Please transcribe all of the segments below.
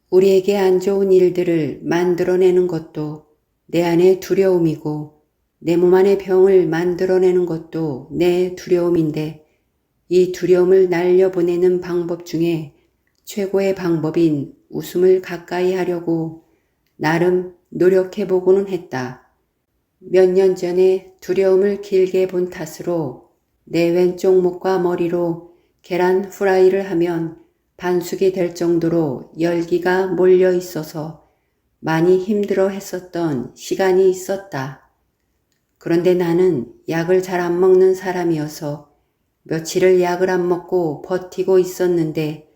우리에게 안 좋은 일들을 만들어내는 것도 내 안의 두려움이고 내 몸 안의 병을 만들어내는 것도 내 두려움인데 이 두려움을 날려보내는 방법 중에 최고의 방법인 웃음을 가까이 하려고 나름 노력해보고는 했다. 몇 년 전에 두려움을 길게 본 탓으로 내 왼쪽 목과 머리로 계란 후라이를 하면 반숙이 될 정도로 열기가 몰려 있어서 많이 힘들어 했었던 시간이 있었다. 그런데 나는 약을 잘 안 먹는 사람이어서 며칠을 약을 안 먹고 버티고 있었는데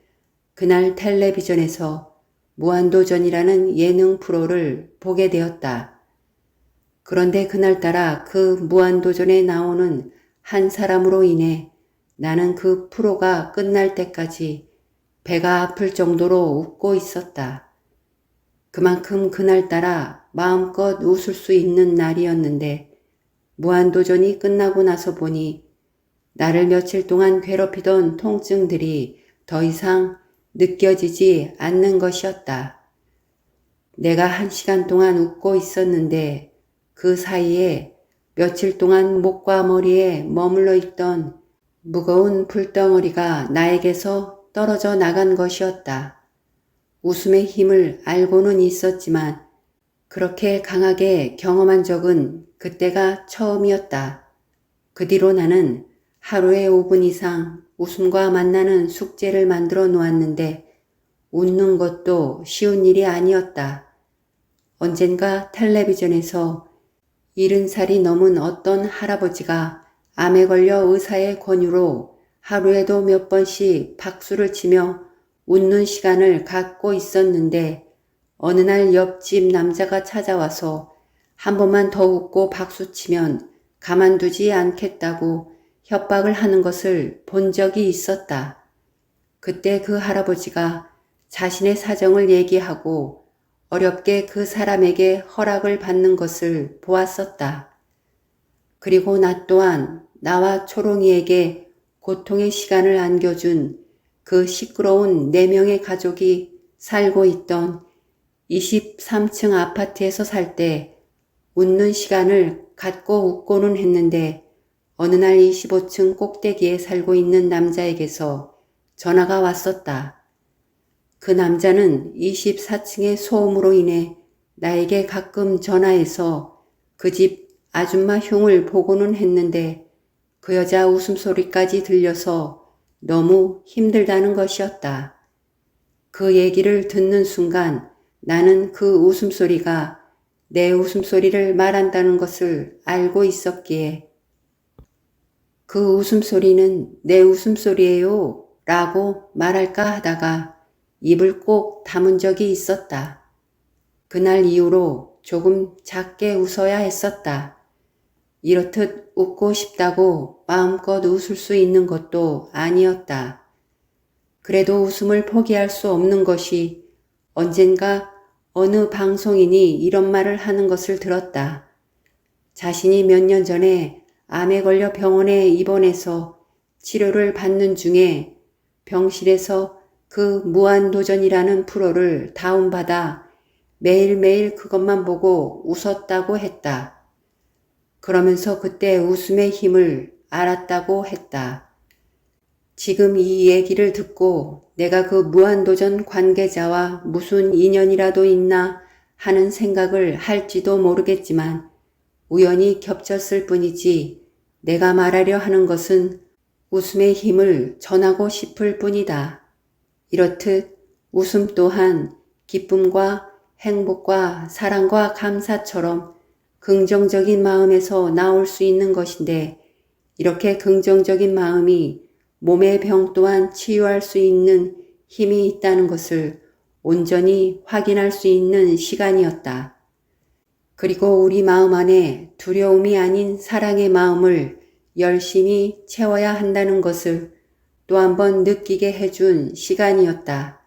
그날 텔레비전에서 무한도전이라는 예능 프로를 보게 되었다. 그런데 그날따라 그 무한도전에 나오는 한 사람으로 인해 나는 그 프로가 끝날 때까지 배가 아플 정도로 웃고 있었다. 그만큼 그날따라 마음껏 웃을 수 있는 날이었는데 무한도전이 끝나고 나서 보니 나를 며칠 동안 괴롭히던 통증들이 더 이상 느껴지지 않는 것이었다. 내가 1시간 동안 웃고 있었는데 그 사이에 며칠 동안 목과 머리에 머물러 있던 무거운 불덩어리가 나에게서 떨어져 나간 것이었다. 웃음의 힘을 알고는 있었지만 그렇게 강하게 경험한 적은 그때가 처음이었다. 그 뒤로 나는 하루에 5분 이상 웃음과 만나는 숙제를 만들어 놓았는데 웃는 것도 쉬운 일이 아니었다. 언젠가 텔레비전에서 70살이 넘은 어떤 할아버지가 암에 걸려 의사의 권유로 하루에도 몇 번씩 박수를 치며 웃는 시간을 갖고 있었는데 어느 날 옆집 남자가 찾아와서 한 번만 더 웃고 박수치면 가만두지 않겠다고 협박을 하는 것을 본 적이 있었다. 그때 그 할아버지가 자신의 사정을 얘기하고 어렵게 그 사람에게 허락을 받는 것을 보았었다. 그리고 나 또한 나와 초롱이에게 고통의 시간을 안겨준 그 시끄러운 4명의 가족이 살고 있던 23층 아파트에서 살 때 웃는 시간을 갖고 웃고는 했는데 어느 날 25층 꼭대기에 살고 있는 남자에게서 전화가 왔었다. 그 남자는 24층의 소음으로 인해 나에게 가끔 전화해서 그 집 아줌마 흉을 보고는 했는데 그 여자 웃음소리까지 들려서 너무 힘들다는 것이었다. 그 얘기를 듣는 순간 나는 그 웃음소리가 내 웃음소리를 말한다는 것을 알고 있었기에 그 웃음소리는 내 웃음소리예요 라고 말할까 하다가 입을 꼭 다문 적이 있었다. 그날 이후로 조금 작게 웃어야 했었다. 이렇듯 웃고 싶다고 마음껏 웃을 수 있는 것도 아니었다. 그래도 웃음을 포기할 수 없는 것이 언젠가 어느 방송인이 이런 말을 하는 것을 들었다. 자신이 몇 년 전에 암에 걸려 병원에 입원해서 치료를 받는 중에 병실에서 그 무한도전이라는 프로를 다운받아 매일매일 그것만 보고 웃었다고 했다. 그러면서 그때 웃음의 힘을 알았다고 했다. 지금 이 얘기를 듣고 내가 그 무한도전 관계자와 무슨 인연이라도 있나 하는 생각을 할지도 모르겠지만 우연히 겹쳤을 뿐이지 내가 말하려 하는 것은 웃음의 힘을 전하고 싶을 뿐이다. 이렇듯 웃음 또한 기쁨과 행복과 사랑과 감사처럼 긍정적인 마음에서 나올 수 있는 것인데 이렇게 긍정적인 마음이 몸의 병 또한 치유할 수 있는 힘이 있다는 것을 온전히 확인할 수 있는 시간이었다. 그리고 우리 마음 안에 두려움이 아닌 사랑의 마음을 열심히 채워야 한다는 것을 또 한 번 느끼게 해준 시간이었다.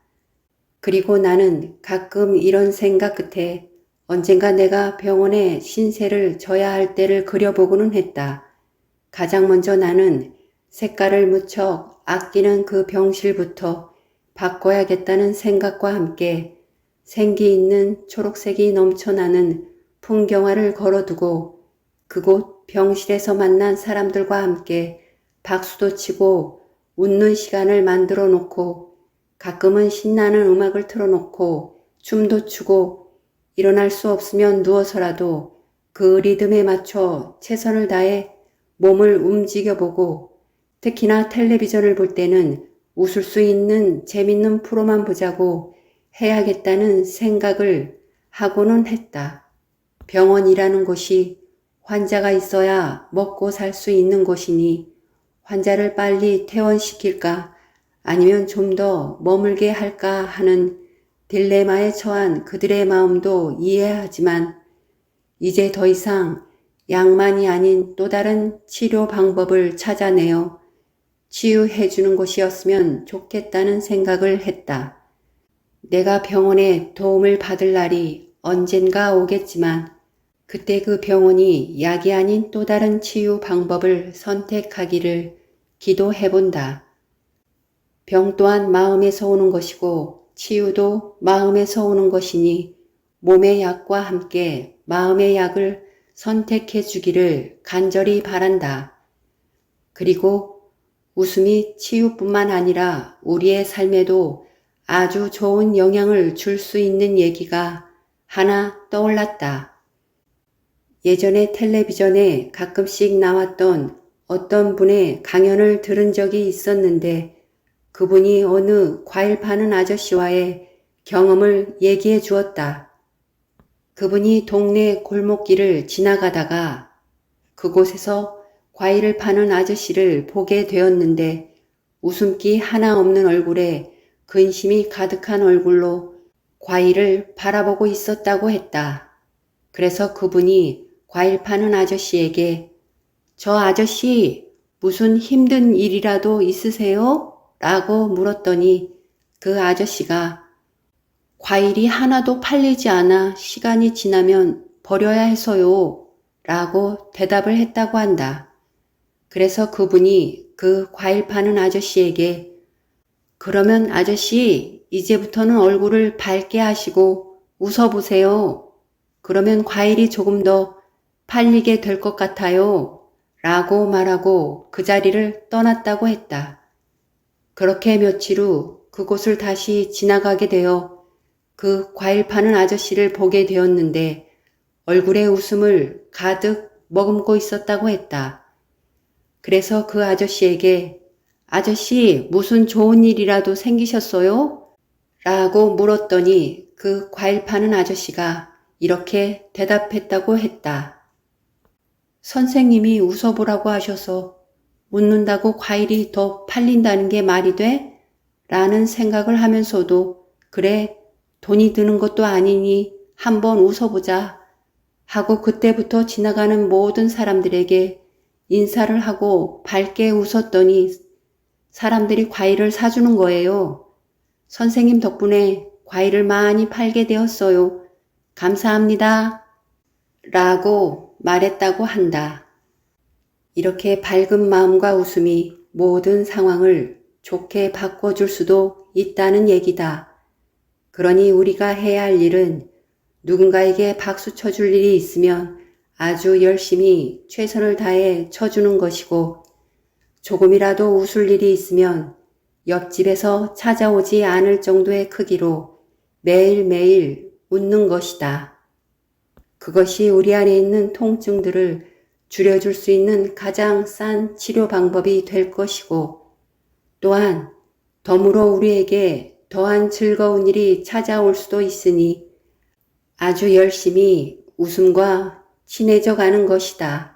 그리고 나는 가끔 이런 생각 끝에 언젠가 내가 병원에 신세를 져야 할 때를 그려보고는 했다. 가장 먼저 나는 색깔을 무척 아끼는 그 병실부터 바꿔야겠다는 생각과 함께 생기 있는 초록색이 넘쳐나는 풍경화를 걸어두고 그곳 병실에서 만난 사람들과 함께 박수도 치고 웃는 시간을 만들어 놓고 가끔은 신나는 음악을 틀어놓고 춤도 추고 일어날 수 없으면 누워서라도 그 리듬에 맞춰 최선을 다해 몸을 움직여보고 특히나 텔레비전을 볼 때는 웃을 수 있는 재밌는 프로만 보자고 해야겠다는 생각을 하고는 했다. 병원이라는 곳이 환자가 있어야 먹고 살 수 있는 곳이니 환자를 빨리 퇴원시킬까 아니면 좀 더 머물게 할까 하는 딜레마에 처한 그들의 마음도 이해하지만 이제 더 이상 약만이 아닌 또 다른 치료 방법을 찾아내어 치유해주는 곳이었으면 좋겠다는 생각을 했다. 내가 병원에 도움을 받을 날이 언젠가 오겠지만 그때 그 병원이 약이 아닌 또 다른 치유 방법을 선택하기를 기도해본다. 병 또한 마음에서 오는 것이고 치유도 마음에서 오는 것이니 몸의 약과 함께 마음의 약을 선택해 주기를 간절히 바란다. 그리고 웃음이 치유뿐만 아니라 우리의 삶에도 아주 좋은 영향을 줄 수 있는 얘기가 하나 떠올랐다. 예전에 텔레비전에 가끔씩 나왔던 어떤 분의 강연을 들은 적이 있었는데 그분이 어느 과일 파는 아저씨와의 경험을 얘기해 주었다. 그분이 동네 골목길을 지나가다가 그곳에서 과일을 파는 아저씨를 보게 되었는데 웃음기 하나 없는 얼굴에 근심이 가득한 얼굴로 과일을 바라보고 있었다고 했다. 그래서 그분이 과일 파는 아저씨에게 저 아저씨 무슨 힘든 일이라도 있으세요? 라고 물었더니 그 아저씨가 과일이 하나도 팔리지 않아 시간이 지나면 버려야 해서요 라고 대답을 했다고 한다. 그래서 그분이 그 과일 파는 아저씨에게 그러면 아저씨 이제부터는 얼굴을 밝게 하시고 웃어보세요. 그러면 과일이 조금 더 팔리게 될 것 같아요. 라고 말하고 그 자리를 떠났다고 했다. 그렇게 며칠 후 그곳을 다시 지나가게 되어 그 과일 파는 아저씨를 보게 되었는데 얼굴에 웃음을 가득 머금고 있었다고 했다. 그래서 그 아저씨에게 아저씨 무슨 좋은 일이라도 생기셨어요? 라고 물었더니 그 과일 파는 아저씨가 이렇게 대답했다고 했다. 선생님이 웃어보라고 하셔서 웃는다고 과일이 더 팔린다는 게 말이 돼? 라는 생각을 하면서도 그래 돈이 드는 것도 아니니 한번 웃어보자 하고 그때부터 지나가는 모든 사람들에게 인사를 하고 밝게 웃었더니 사람들이 과일을 사주는 거예요. 선생님 덕분에 과일을 많이 팔게 되었어요. 감사합니다. 라고 말했다고 한다. 이렇게 밝은 마음과 웃음이 모든 상황을 좋게 바꿔줄 수도 있다는 얘기다. 그러니 우리가 해야 할 일은 누군가에게 박수 쳐줄 일이 있으면 아주 열심히 최선을 다해 쳐주는 것이고 조금이라도 웃을 일이 있으면 옆집에서 찾아오지 않을 정도의 크기로 매일매일 웃는 것이다. 그것이 우리 안에 있는 통증들을 줄여줄 수 있는 가장 싼 치료 방법이 될 것이고 또한 덤으로 우리에게 더한 즐거운 일이 찾아올 수도 있으니 아주 열심히 웃음과 친해져 가는 것이다.